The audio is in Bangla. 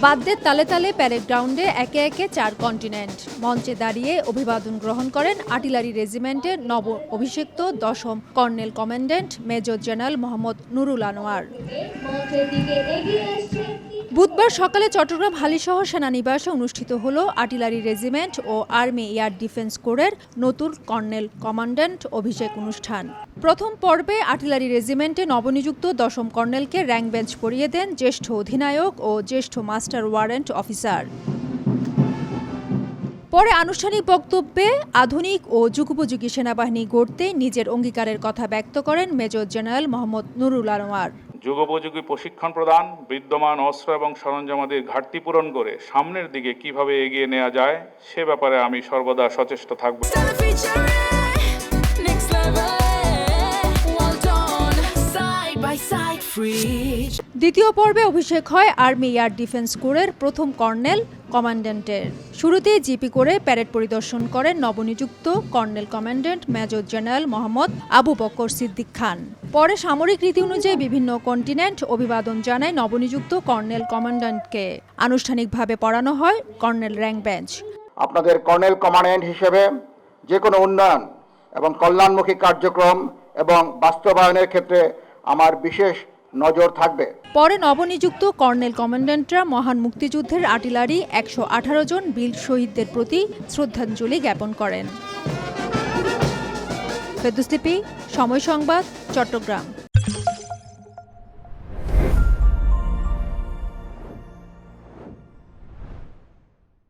বাদ্যের তালে তালে প্যারেড গ্রাউন্ডে একে একে 4 কন্টিনেন্ট মঞ্চে দাঁড়িয়ে অভিবাদন গ্রহণ করেন আর্টিলারি রেজিমেন্টের নব অভিষিক্ত 10ম colonel commandant major general Mohammad Nurul Anwar. বুধবার সকালে চট্টগ্রাম হালিশহর সেনানিবাসে অনুষ্ঠিত হলো আর্টিলারি রেজিমেন্ট ও আর্মি এয়ার ডিফেন্স কোরের নতুন কর্নেল কমান্ড্যান্ট অভিষেক অনুষ্ঠান। প্রথম পর্বে আর্টিলারি রেজিমেন্টে নবনিযুক্ত 10ম কর্নেলকে র্যাঙ্ক বেঞ্চ পরিয়ে দেন জ্যেষ্ঠ অধিনায়ক ও জ্যেষ্ঠ মাস্টার ওয়ারেন্ট অফিসার। পরে আনুষ্ঠানিক বক্তব্যে আধুনিক ও যুগোপযোগী সেনাবাহিনী গড়তে নিজের অঙ্গীকারের কথা ব্যক্ত করেন মেজর জেনারেল মোহাম্মদ নুরুল আনোয়ার। যুগোপযোগী প্রশিক্ষণ প্রদান, বিদ্যমান অস্ত্র এবং সরঞ্জামাদির ঘাটতি পূরণ করে সামনের দিকে কিভাবে এগিয়ে নেওয়া যায় সে ব্যাপারে আমি সর্বদা সচেষ্ট থাকব। দ্বিতীয় পর্বে অভিষেক হয় আর্মি এয়ার ডিফেন্স কোরের প্রথম কর্নেল কমান্ড্যান্টের। শুরুতেই জিপি করে প্যারেড পরিদর্শন করেন নবনিযুক্ত colonel commandant major general Mohammad Abu Bakar Siddique Khan. পরে সামরিক রীতি অনুযায়ী বিভিন্ন কন্টিনেন্ট অভিবাদন জানায় নবনিযুক্ত কর্নেল কমান্ড্যান্টকে। আনুষ্ঠানিকভাবে পড়ানো হয় কর্নেল র্যাঙ্ক বেঞ্চ। আপনাদের কর্নেল কমান্ড্যান্ট হিসেবে যে কোনো উন্নয়ন এবং কল্যাণমুখী কার্যক্রম এবং বাস্তবায়নের ক্ষেত্রে আমার বিশেষ নজর থাকবে। পরে নবনিযুক্ত কর্নেল কমান্ড্যান্টরা মহান মুক্তিযুদ্ধের আর্টিলারি 118 জন বীর শহীদদের প্রতি শ্রদ্ধাঞ্জলি জ্ঞাপন করেন। ফেরদৌস লিপি, সময় সংবাদ, চট্টগ্রাম।